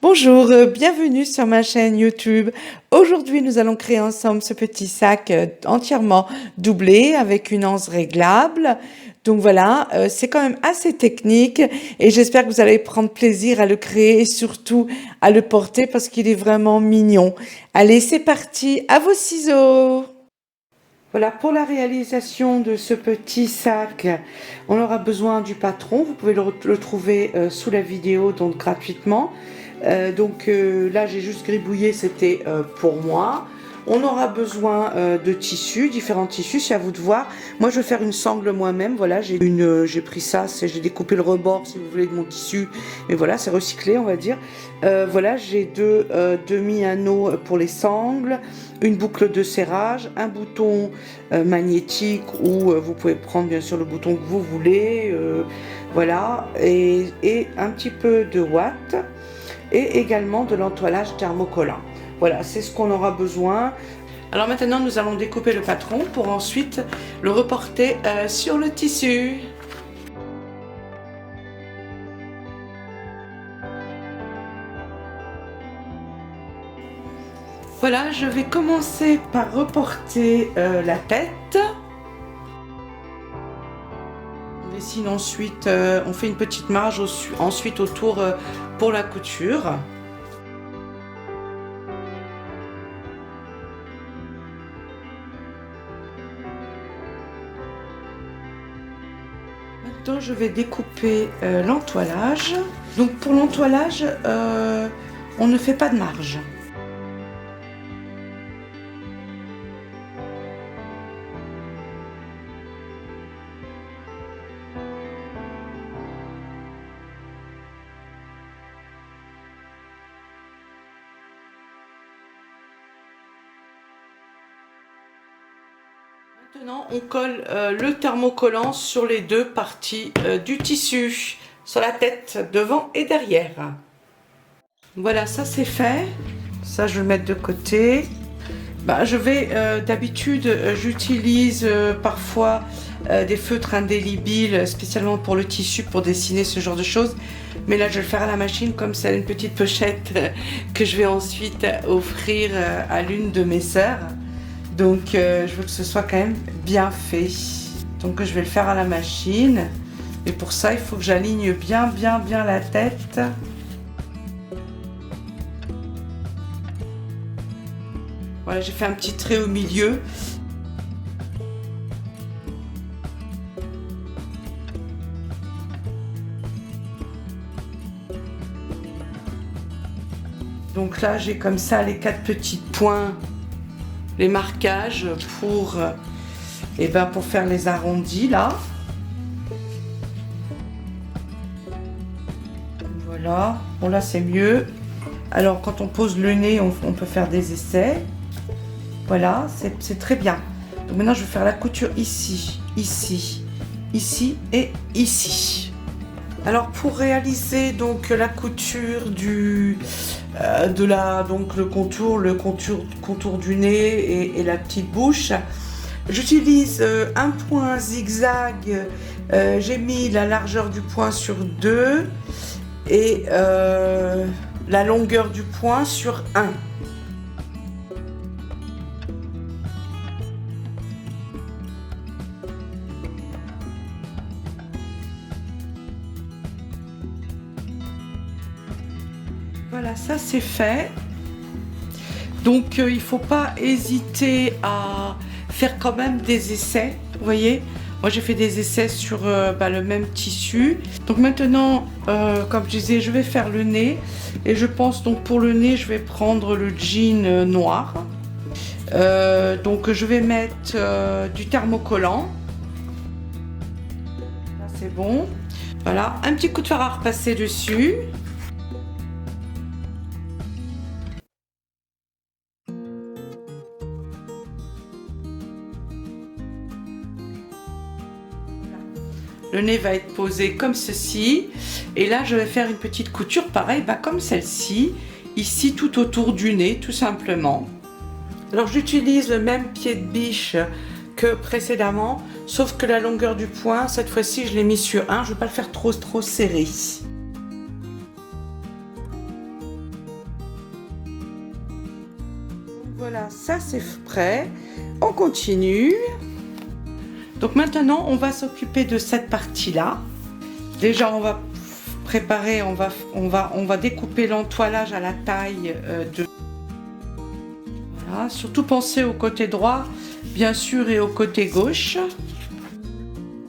Bonjour, bienvenue sur ma chaîne YouTube. Aujourd'hui, nous allons créer ensemble ce petit sac entièrement doublé avec une anse réglable. Donc voilà, c'est quand même assez technique et j'espère que vous allez prendre plaisir à le créer et surtout à le porter parce qu'il est vraiment mignon. Allez, c'est parti, à vos ciseaux! Voilà, pour la réalisation de ce petit sac, on aura besoin du patron. Vous pouvez le trouver sous la vidéo, donc gratuitement. Là, j'ai juste gribouillé, c'était pour moi. On aura besoin de tissus, différents tissus, c'est à vous de voir. Moi, je vais faire une sangle moi-même. Voilà, j'ai pris ça, j'ai découpé le rebord, si vous voulez, de mon tissu. Mais voilà, c'est recyclé, on va dire. Voilà, j'ai deux demi-anneaux pour les sangles, une boucle de serrage, un bouton magnétique où vous pouvez prendre bien sûr le bouton que vous voulez. Voilà, et un petit peu de ouate et également de l'entoilage thermocollant. Voilà, c'est ce qu'on aura besoin. Alors maintenant, nous allons découper le patron pour ensuite le reporter sur le tissu. Voilà, je vais commencer par reporter la tête. On dessine ensuite, on fait une petite marge ensuite autour pour la couture. Maintenant, je vais découper l'entoilage. Donc pour l'entoilage, on ne fait pas de marge. Maintenant, on colle le thermocollant sur les deux parties du tissu, sur la tête, devant et derrière. Voilà, ça c'est fait. Ça, je vais le mettre de côté. D'habitude, j'utilise parfois des feutres indélébiles, spécialement pour le tissu, pour dessiner ce genre de choses. Mais là, je vais le faire à la machine, comme c'est une petite pochette que je vais ensuite offrir à l'une de mes sœurs. Donc je veux que ce soit quand même bien fait. Donc je vais le faire à la machine. Et pour ça, il faut que j'aligne bien la tête. Voilà, j'ai fait un petit trait au milieu. Donc là, j'ai comme ça les 4 petits points, les marquages pour faire les arrondis là. Voilà, bon là c'est mieux. Alors quand on pose le nez, on peut faire des essais. Voilà, c'est très bien. Donc maintenant je vais faire la couture ici, ici, ici et ici. Alors pour réaliser donc la couture le contour du nez et la petite bouche, j'utilise un point zigzag. J'ai mis la largeur du point sur 2 et la longueur du point sur 1. Voilà, ça c'est fait. Donc il ne faut pas hésiter à faire quand même des essais, vous voyez. Moi j'ai fait des essais sur le même tissu. Donc maintenant, comme je disais, je vais faire le nez. Et je pense donc pour le nez, je vais prendre le jean noir. Donc je vais mettre du thermocollant. Là c'est bon. Voilà, un petit coup de fer à repasser dessus. Le nez va être posé comme ceci. Et là, je vais faire une petite couture, pareil, comme celle-ci. Ici, tout autour du nez, tout simplement. Alors, j'utilise le même pied de biche que précédemment. Sauf que la longueur du point, cette fois-ci, je l'ai mis sur 1. Je ne vais pas le faire trop serré. Voilà, ça c'est prêt. On continue. Donc maintenant, on va s'occuper de cette partie-là. Déjà, on va préparer, on va découper l'entoilage à la taille de... Voilà, surtout penser au côté droit, bien sûr, et au côté gauche.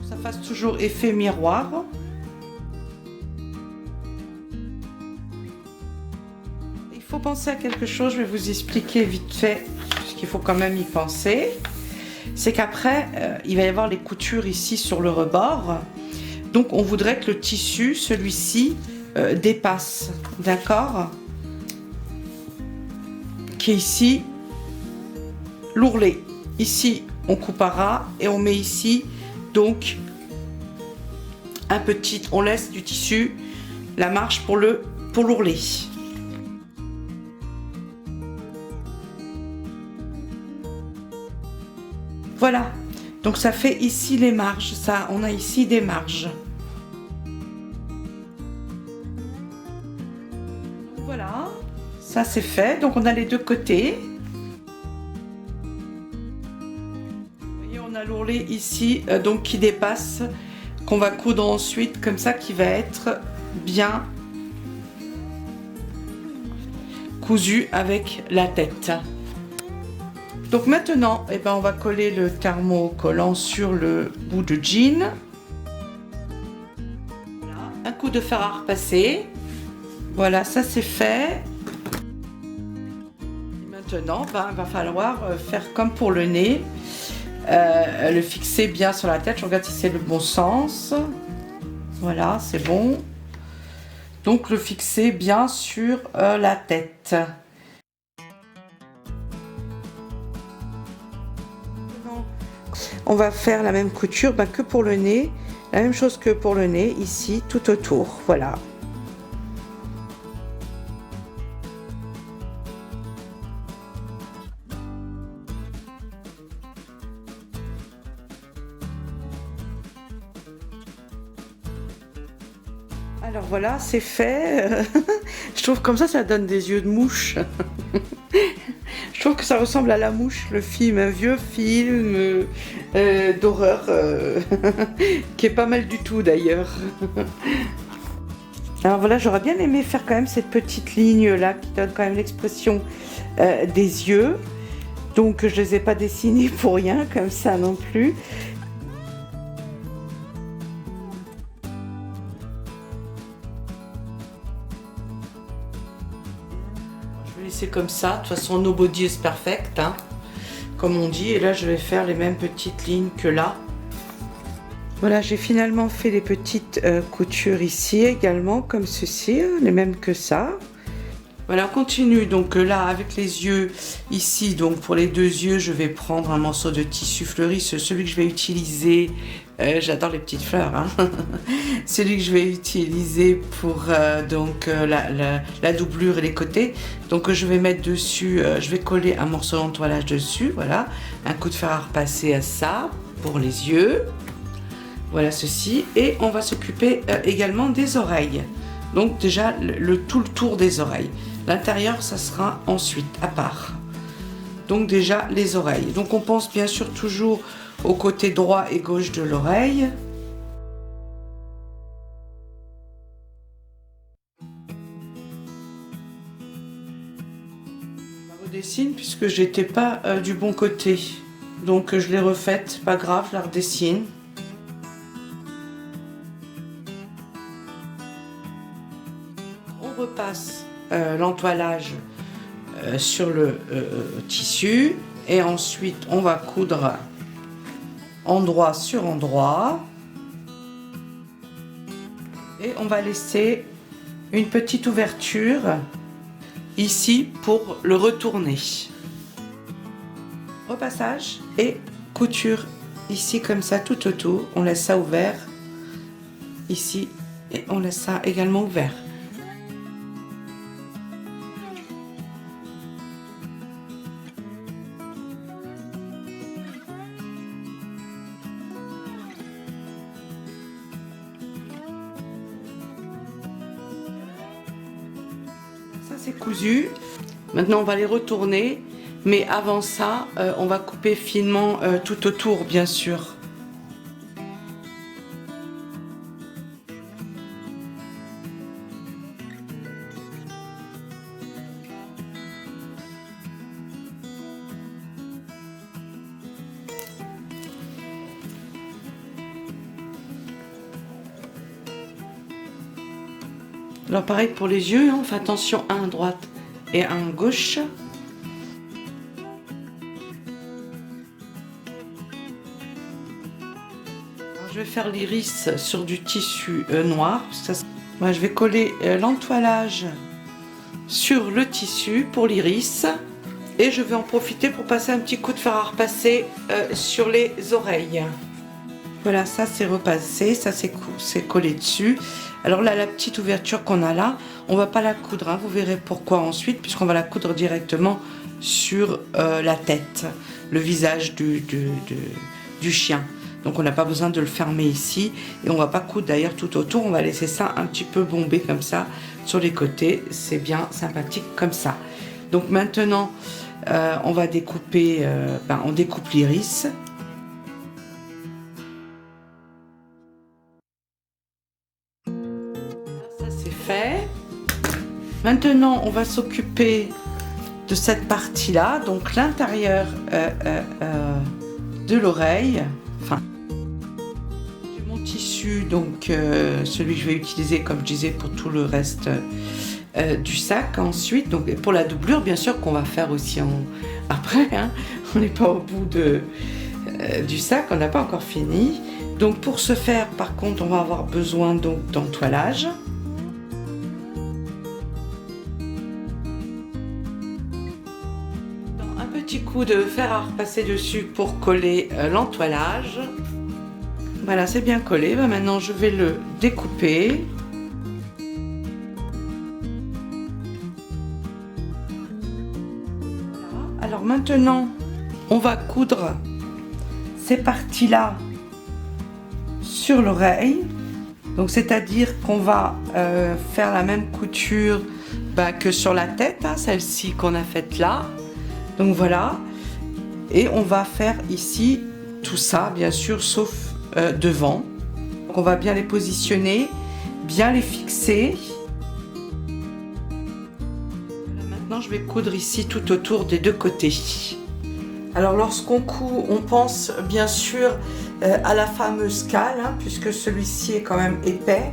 Ça fasse toujours effet miroir. Il faut penser à quelque chose, je vais vous expliquer vite fait, puisqu'il faut quand même y penser. C'est qu'après, il va y avoir les coutures ici sur le rebord. Donc on voudrait que le tissu, celui-ci, dépasse, d'accord? Qui est ici l'ourlet. Ici, on coupera et on met ici, donc, un petit, on laisse du tissu, la marge pour l'ourlet. Voilà, donc ça fait ici les marges, ça, on a ici des marges. Voilà, ça c'est fait, donc on a les deux côtés. Vous voyez, on a l'ourlet ici, donc qui dépasse, qu'on va coudre ensuite, comme ça, qui va être bien cousu avec la tête. Donc maintenant, eh ben, on va coller le thermocollant sur le bout de jean. Voilà, un coup de fer à repasser. Voilà, ça c'est fait. Et maintenant, ben, il va falloir faire comme pour le nez. Le fixer bien sur la tête. Je regarde si c'est le bon sens. Voilà, c'est bon. Donc le fixer bien sur la tête. On va faire la même couture que pour le nez, la même chose que pour le nez, ici, tout autour, voilà. Alors voilà, c'est fait. Je trouve comme ça donne des yeux de mouche. Je trouve que ça ressemble à La Mouche, le film, un vieux film d'horreur qui est pas mal du tout d'ailleurs. Alors voilà, j'aurais bien aimé faire quand même cette petite ligne là qui donne quand même l'expression des yeux. Donc je les ai pas dessinés pour rien comme ça non plus. C'est comme ça, de toute façon nobody is perfect, hein, comme on dit, et là je vais faire les mêmes petites lignes que là. Voilà, j'ai finalement fait les petites coutures ici également, comme ceci, hein, les mêmes que ça. Voilà, on continue, donc là avec les yeux ici, donc pour les deux yeux je vais prendre un morceau de tissu fleuri, celui que je vais utiliser, j'adore les petites fleurs, hein. Celui que je vais utiliser pour la doublure et les côtés, donc je vais mettre dessus, je vais coller un morceau d'entoilage dessus, voilà, un coup de fer à repasser à ça pour les yeux, voilà ceci, et on va s'occuper également des oreilles, donc déjà tout le tour des oreilles. L'intérieur, ça sera ensuite, à part. Donc déjà, les oreilles. Donc on pense bien sûr toujours au côté droit et gauche de l'oreille. Je redessine puisque j'étais pas du bon côté. Donc je l'ai refaite, pas grave, je la redessine. On repasse l'entoilage sur le tissu et ensuite on va coudre endroit sur endroit et on va laisser une petite ouverture ici pour le retourner. Repassage et couture ici comme ça tout autour, on laisse ça ouvert ici et on laisse ça également ouvert. Ça c'est cousu. Maintenant on va les retourner Mais avant ça, on va couper finement tout autour, bien sûr. Alors pareil pour les yeux, hein, on fait attention à un droite et à un gauche. Alors, je vais faire l'iris sur du tissu noir. Moi, je vais coller l'entoilage sur le tissu pour l'iris. Et je vais en profiter pour passer un petit coup de fer à repasser sur les oreilles. Voilà, ça c'est repassé, ça c'est collé dessus. Alors là, la petite ouverture qu'on a là, on va pas la coudre, hein, vous verrez pourquoi ensuite, puisqu'on va la coudre directement sur la tête, le visage du chien. Donc on n'a pas besoin de le fermer ici, et on va pas coudre d'ailleurs tout autour, on va laisser ça un petit peu bombé comme ça sur les côtés, c'est bien sympathique comme ça. Donc maintenant, on va découper, on découpe l'iris. Maintenant, on va s'occuper de cette partie-là, donc l'intérieur de l'oreille. Enfin, j'ai mon tissu, donc celui que je vais utiliser, comme je disais, pour tout le reste du sac. Ensuite, donc pour la doublure, bien sûr, qu'on va faire aussi après. Hein, on n'est pas au bout du sac, on n'a pas encore fini. Donc pour ce faire, par contre, on va avoir besoin d'entoilage. Petit coup de fer à repasser dessus pour coller l'entoilage. Voilà, c'est bien collé. Maintenant, je vais le découper. Voilà. Alors maintenant, on va coudre ces parties-là sur l'oreille. Donc, c'est-à-dire qu'on va faire la même couture que sur la tête, hein, celle-ci qu'on a faite là. Donc voilà, et on va faire ici tout ça, bien sûr, sauf devant. Donc on va bien les positionner, bien les fixer. Voilà, maintenant, je vais coudre ici tout autour des deux côtés. Alors lorsqu'on coud, on pense bien sûr à la fameuse cale, hein, puisque celui-ci est quand même épais.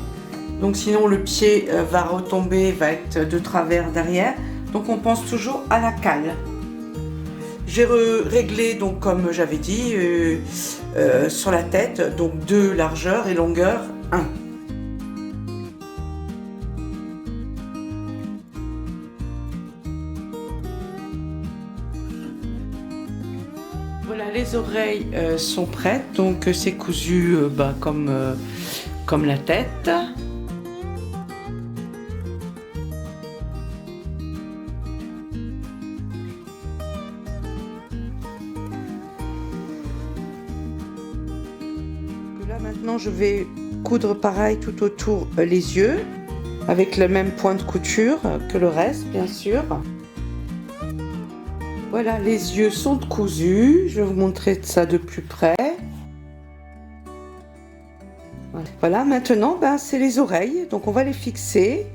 Donc sinon le pied va retomber, va être de travers derrière. Donc on pense toujours à la cale. J'ai réglé, donc comme j'avais dit, sur la tête, donc 2 largeur et longueur 1. Voilà, les oreilles sont prêtes, donc c'est cousu comme la tête. Maintenant, je vais coudre pareil tout autour les yeux, avec le même point de couture que le reste, bien sûr. Voilà, les yeux sont cousus. Je vais vous montrer ça de plus près. Voilà, maintenant, c'est les oreilles. Donc, on va les fixer.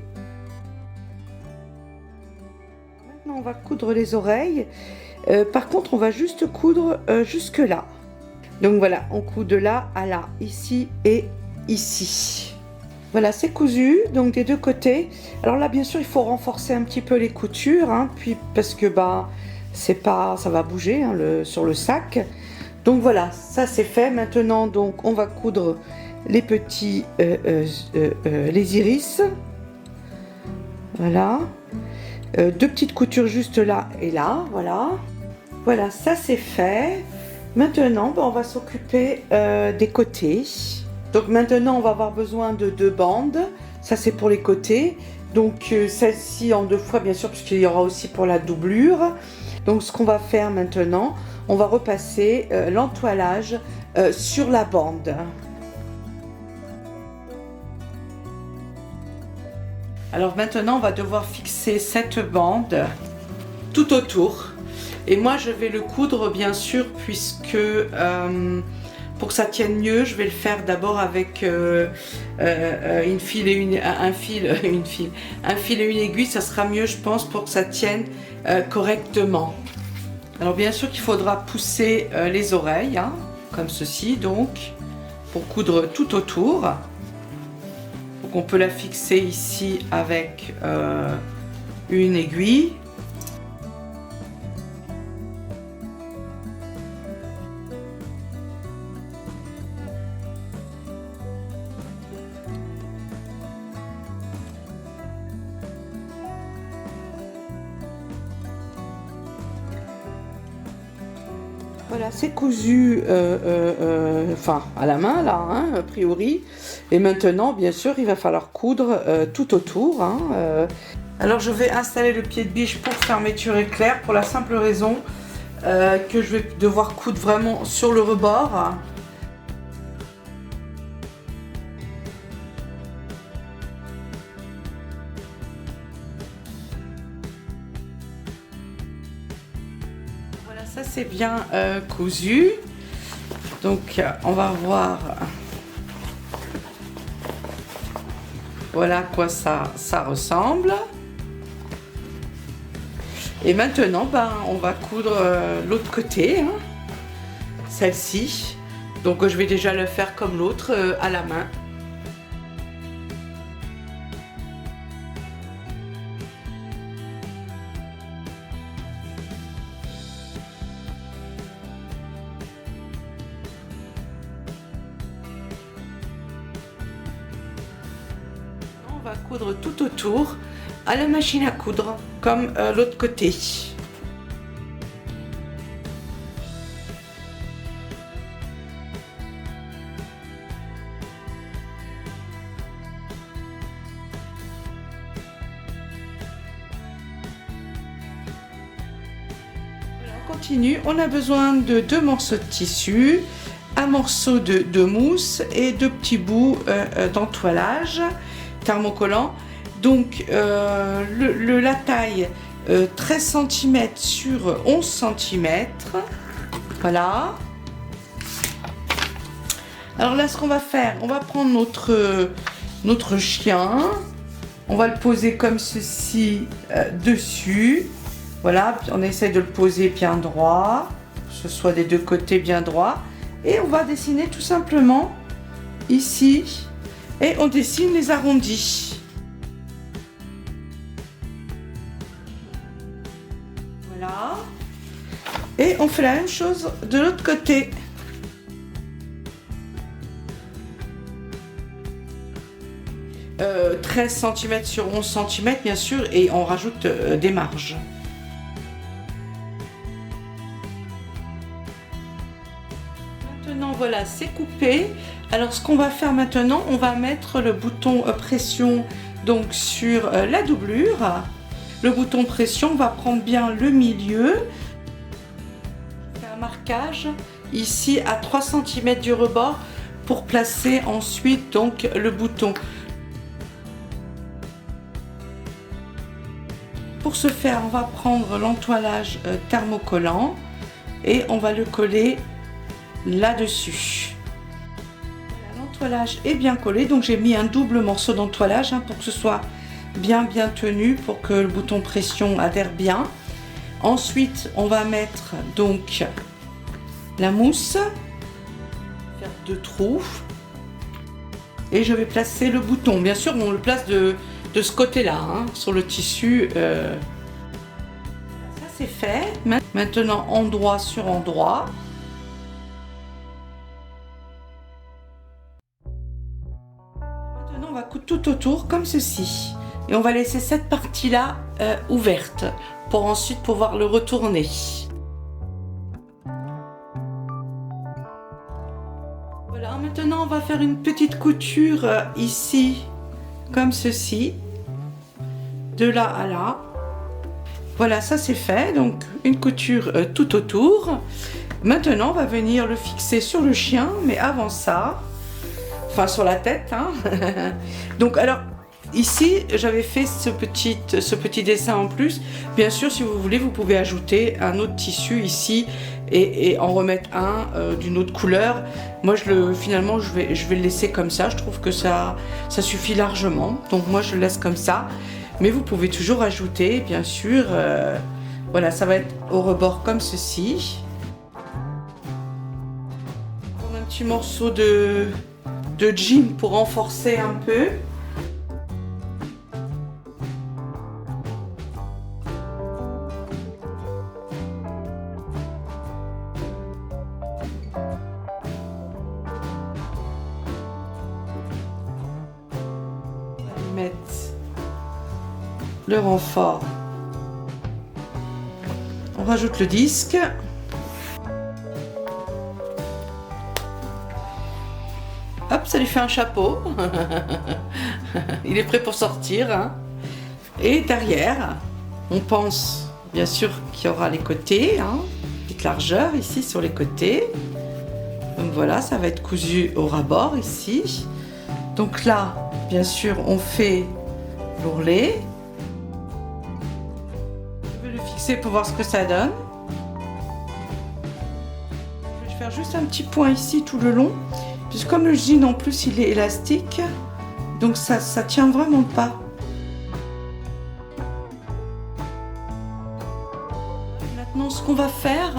Maintenant, on va coudre les oreilles. Par contre, on va juste coudre jusque là. Donc voilà, on coud de là à là, ici et ici. Voilà, c'est cousu, donc des deux côtés. Alors là, bien sûr, il faut renforcer un petit peu les coutures, hein, puis parce que ça va bouger hein, sur le sac. Donc voilà, ça c'est fait. Maintenant, donc, on va coudre les petits, les iris. Voilà. 2 petites coutures juste là et là, voilà. Voilà, ça c'est fait. Maintenant, on va s'occuper des côtés. Donc maintenant, on va avoir besoin de 2 bandes. Ça, c'est pour les côtés. Donc celle-ci en 2 fois, bien sûr, puisqu'il y aura aussi pour la doublure. Donc ce qu'on va faire maintenant, on va repasser l'entoilage sur la bande. Alors maintenant, on va devoir fixer cette bande tout autour. Et moi je vais le coudre bien sûr, puisque pour que ça tienne mieux, je vais le faire d'abord avec une file et un fil et une aiguille. Ça sera mieux, je pense, pour que ça tienne correctement. Alors bien sûr qu'il faudra pousser les oreilles, hein, comme ceci, donc, pour coudre tout autour. Donc on peut la fixer ici avec une aiguille. Voilà, c'est cousu enfin à la main là, hein, a priori. Et maintenant, bien sûr, il va falloir coudre tout autour. Hein, Alors je vais installer le pied de biche pour fermeture éclair, pour la simple raison que je vais devoir coudre vraiment sur le rebord. Voilà, ça c'est bien cousu. Donc on va voir. Voilà à quoi ça ressemble. Et maintenant, on va coudre l'autre côté, hein, celle-ci. Donc je vais déjà le faire comme l'autre, à la main. On va coudre tout autour à la machine à coudre, comme l'autre côté. On continue, on a besoin de 2 morceaux de tissu, un morceau de mousse et 2 petits bouts d'entoilage thermocollant. Donc la taille 13 cm sur 11 cm. Voilà. Alors là, ce qu'on va faire, on va prendre notre chien. On va le poser comme ceci dessus. Voilà, on essaie de le poser bien droit, que ce soit des deux côtés bien droit. Et on va dessiner tout simplement ici. Et on dessine les arrondis. Voilà. Et on fait la même chose de l'autre côté. Euh, 13 cm sur 11 cm bien sûr, et on rajoute des marges. Maintenant voilà, c'est coupé. Alors ce qu'on va faire maintenant, on va mettre le bouton pression donc sur la doublure. Le bouton pression, on va prendre bien le milieu. Je fais un marquage ici à 3 cm du rebord pour placer ensuite donc le bouton. Pour ce faire, on va prendre l'entoilage thermocollant et on va le coller là-dessus. Voilà, l'entoilage est bien collé, donc j'ai mis un double morceau d'entoilage pour que ce soit bien tenu, pour que le bouton pression adhère bien. Ensuite, on va mettre donc la mousse, faire 2 trous, et je vais placer le bouton. Bien sûr, on le place de ce côté-là, sur le tissu. Ça c'est fait. Maintenant, endroit sur endroit. Maintenant, on va coudre tout autour comme ceci. Et on va laisser cette partie-là ouverte pour ensuite pouvoir le retourner. Voilà, maintenant on va faire une petite couture ici, comme ceci, de là à là. Voilà, ça c'est fait, donc une couture tout autour. Maintenant on va venir le fixer sur le chien, mais avant ça, enfin sur la tête, Donc alors, Ici, j'avais fait ce petit dessin en plus. Bien sûr, si vous voulez, vous pouvez ajouter un autre tissu ici et en remettre un d'une autre couleur. Moi, finalement, je vais le laisser comme ça. Je trouve que ça suffit largement. Donc moi, je le laisse comme ça. Mais vous pouvez toujours ajouter, bien sûr. Voilà, ça va être au rebord comme ceci. On a un petit morceau de jean pour renforcer un peu. Mettre le renfort. On rajoute le disque. Hop, ça lui fait un chapeau. Il est prêt pour sortir, hein. Et derrière, on pense bien sûr qu'il y aura les côtés, hein, petite largeur ici sur les côtés. Donc voilà, ça va être cousu au ras-bord ici. Donc là, bien sûr, on fait l'ourlet. Je vais le fixer pour voir ce que ça donne. Je vais faire juste un petit point ici tout le long. Puisque comme le jean en plus il est élastique, donc ça tient vraiment pas. Maintenant ce qu'on va faire,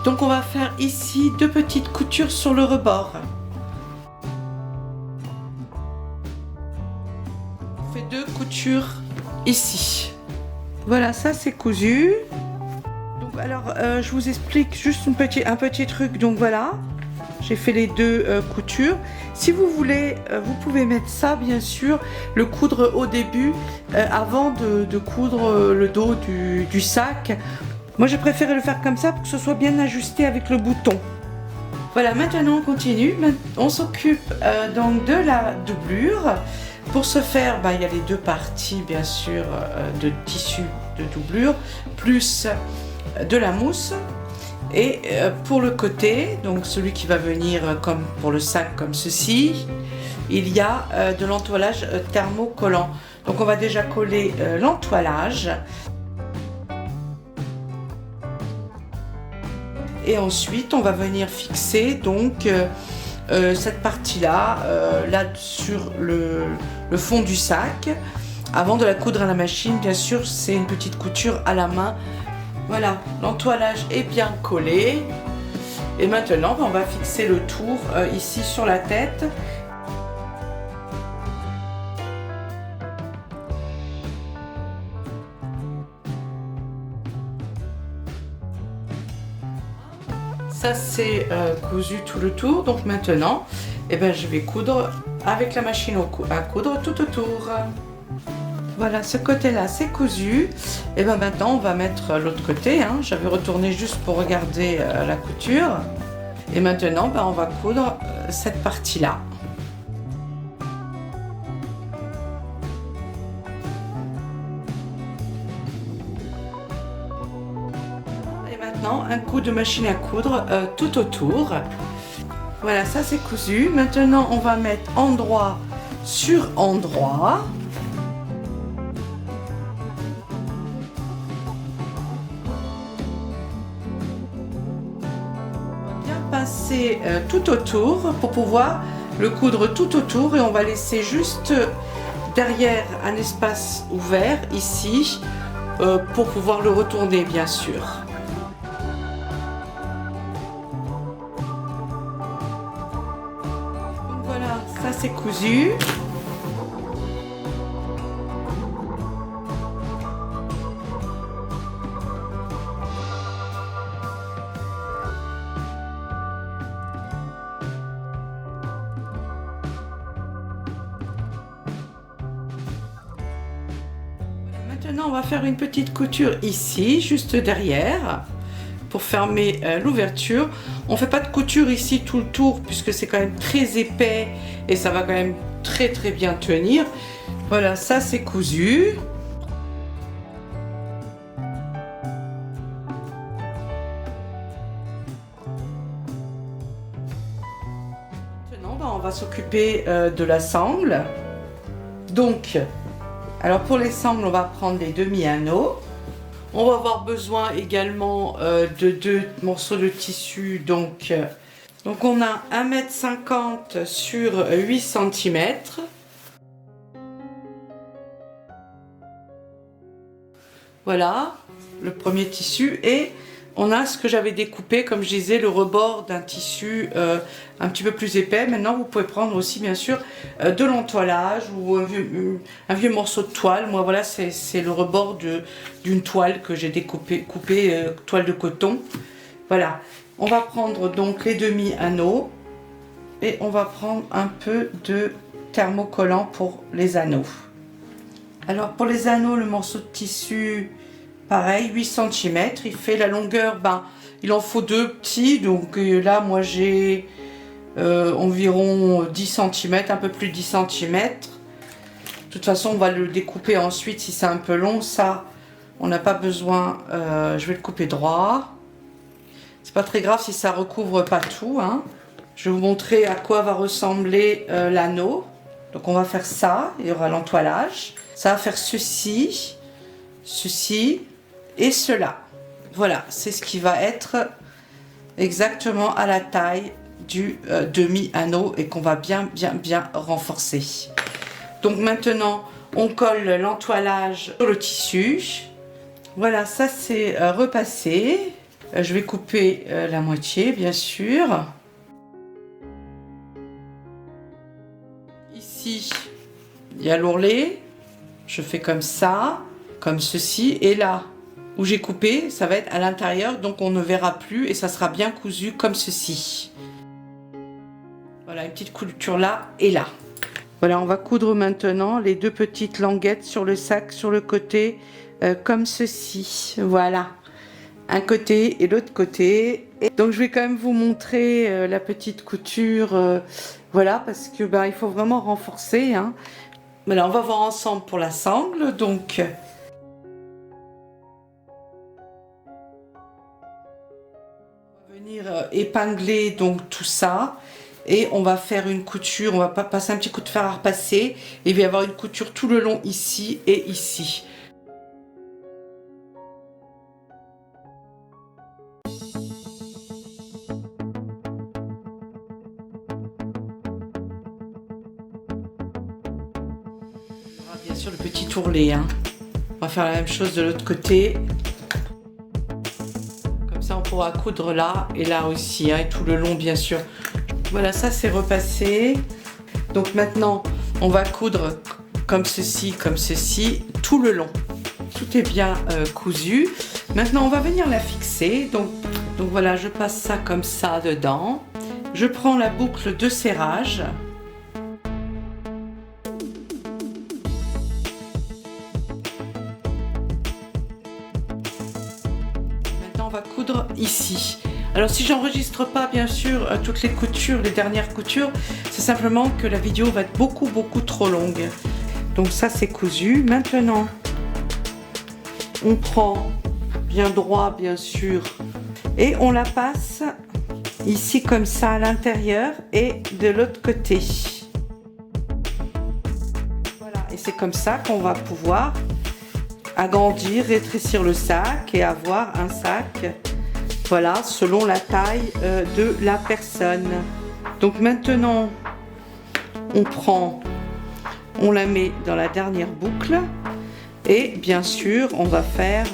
donc on va faire ici 2 petites coutures sur le rebord. On fait 2 coutures ici. Voilà, ça c'est cousu. Donc alors je vous explique juste un petit truc. Donc voilà. J'ai fait les 2 coutures. Si vous voulez, vous pouvez mettre ça, bien sûr, le coudre au début, avant de coudre le dos du sac. Moi, j'ai préféré le faire comme ça pour que ce soit bien ajusté avec le bouton. Voilà, maintenant on continue. On s'occupe donc de la doublure. Pour ce faire, il y a les 2 parties, bien sûr, de tissu de doublure, plus de la mousse. Et pour le côté, donc celui qui va venir comme pour le sac comme ceci, il y a de l'entoilage thermocollant. Donc on va déjà coller l'entoilage. Et ensuite on va venir fixer donc cette partie-là là sur le fond du sac. Avant de la coudre à la machine, bien sûr, c'est une petite couture à la main. Voilà, l'entoilage est bien collé. Et maintenant, on va fixer le tour ici sur la tête. Ça, c'est cousu tout le tour. Donc maintenant, je vais coudre avec la machine à coudre tout autour. Voilà, ce côté-là, c'est cousu. Et maintenant, on va mettre l'autre côté. Hein. J'avais retourné juste pour regarder la couture. Et maintenant, on va coudre cette partie-là. Et maintenant, un coup de machine à coudre tout autour. Voilà, ça c'est cousu. Maintenant, on va mettre endroit sur endroit. Passer tout autour pour pouvoir le coudre tout autour et on va laisser juste derrière un espace ouvert ici pour pouvoir le retourner bien sûr. Donc voilà, ça c'est cousu. Maintenant, on va faire une petite couture ici, juste derrière, pour fermer l'ouverture. On ne fait pas de couture ici tout le tour, puisque c'est quand même très épais et ça va quand même très bien tenir. Voilà, ça c'est cousu. Maintenant, on va s'occuper de la sangle. Donc, Alors pour les sangles, on va prendre les demi-anneaux. On va avoir besoin également de 2 morceaux de tissu. Donc on a 1,50 m sur 8 cm. Voilà le premier tissu. Et on a ce que j'avais découpé, comme je disais, le rebord d'un tissu un petit peu plus épais. Maintenant, vous pouvez prendre aussi, bien sûr, de l'entoilage ou un vieux morceau de toile. Moi, voilà, c'est le rebord d'une toile que j'ai coupé, toile de coton. Voilà. On va prendre donc les demi-anneaux et on va prendre un peu de thermocollant pour les anneaux. Alors, pour les anneaux, le morceau de tissu... Pareil, 8 cm, il fait la longueur, il en faut 2 petits, donc là moi j'ai environ 10 cm, un peu plus de 10 cm. De toute façon on va le découper ensuite si c'est un peu long, ça on n'a pas besoin, je vais le couper droit. C'est pas très grave si ça recouvre pas tout, hein. Je vais vous montrer à quoi va ressembler l'anneau. Donc on va faire ça, il y aura l'entoilage. Ça va faire ceci, ceci et cela. Voilà, c'est ce qui va être exactement à la taille du demi-anneau et qu'on va bien renforcer. Donc maintenant, on colle l'entoilage sur le tissu. Voilà, ça c'est repassé. Je vais couper la moitié, bien sûr. Ici, il y a l'ourlet. Je fais comme ça, comme ceci. Et là, où j'ai coupé, ça va être à l'intérieur, donc on ne verra plus et ça sera bien cousu comme ceci. Voilà, une petite couture là et là. Voilà, on va coudre maintenant les 2 petites languettes sur le sac, sur le côté, comme ceci. Voilà, un côté et l'autre côté. Et donc je vais quand même vous montrer la petite couture, voilà, parce que il faut vraiment renforcer, hein. Voilà, on va voir ensemble pour la sangle, donc... venir épingler donc tout ça et on va faire une couture, on va pas passer un petit coup de fer à repasser et il va y avoir une couture tout le long ici et ici. On aura bien sûr le petit ourlet, hein. On va faire la même chose de l'autre côté. Ça on pourra coudre là et là aussi, hein, et tout le long bien sûr. Voilà, ça c'est repassé. Donc maintenant on va coudre comme ceci, tout le long. Tout est bien cousu. Maintenant on va venir la fixer. Donc voilà, je passe ça comme ça dedans. Je prends la boucle de serrage. On va coudre ici. Alors si j'enregistre pas bien sûr toutes les coutures, les dernières coutures, c'est simplement que la vidéo va être beaucoup trop longue. Donc ça c'est cousu. Maintenant on prend bien droit bien sûr et on la passe ici comme ça à l'intérieur et de l'autre côté. Voilà, et c'est comme ça qu'on va pouvoir agrandir, rétrécir le sac et avoir un sac, voilà, selon la taille de la personne. Donc maintenant on la met dans la dernière boucle et bien sûr on va faire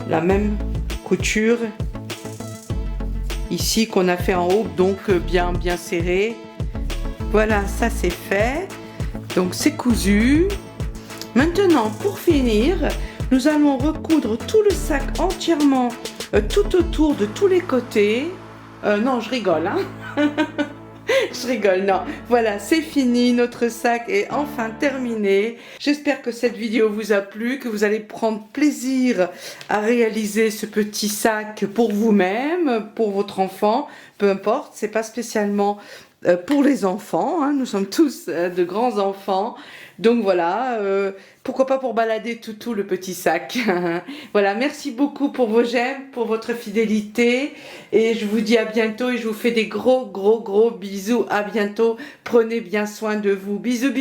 la même couture ici qu'on a fait en haut, donc bien serré. Voilà, ça c'est fait, donc c'est cousu. Maintenant, pour finir, nous allons recoudre tout le sac entièrement, tout autour de tous les côtés. Non, je rigole, hein. Je rigole, non. Voilà, c'est fini, notre sac est enfin terminé. J'espère que cette vidéo vous a plu, que vous allez prendre plaisir à réaliser ce petit sac pour vous-même, pour votre enfant, peu importe, c'est pas spécialement pour les enfants, hein. Nous sommes tous de grands enfants. Donc voilà, pourquoi pas pour balader tout le petit sac. Voilà, merci beaucoup pour vos j'aime, pour votre fidélité. Et je vous dis à bientôt et je vous fais des gros bisous. À bientôt. Prenez bien soin de vous. Bisous.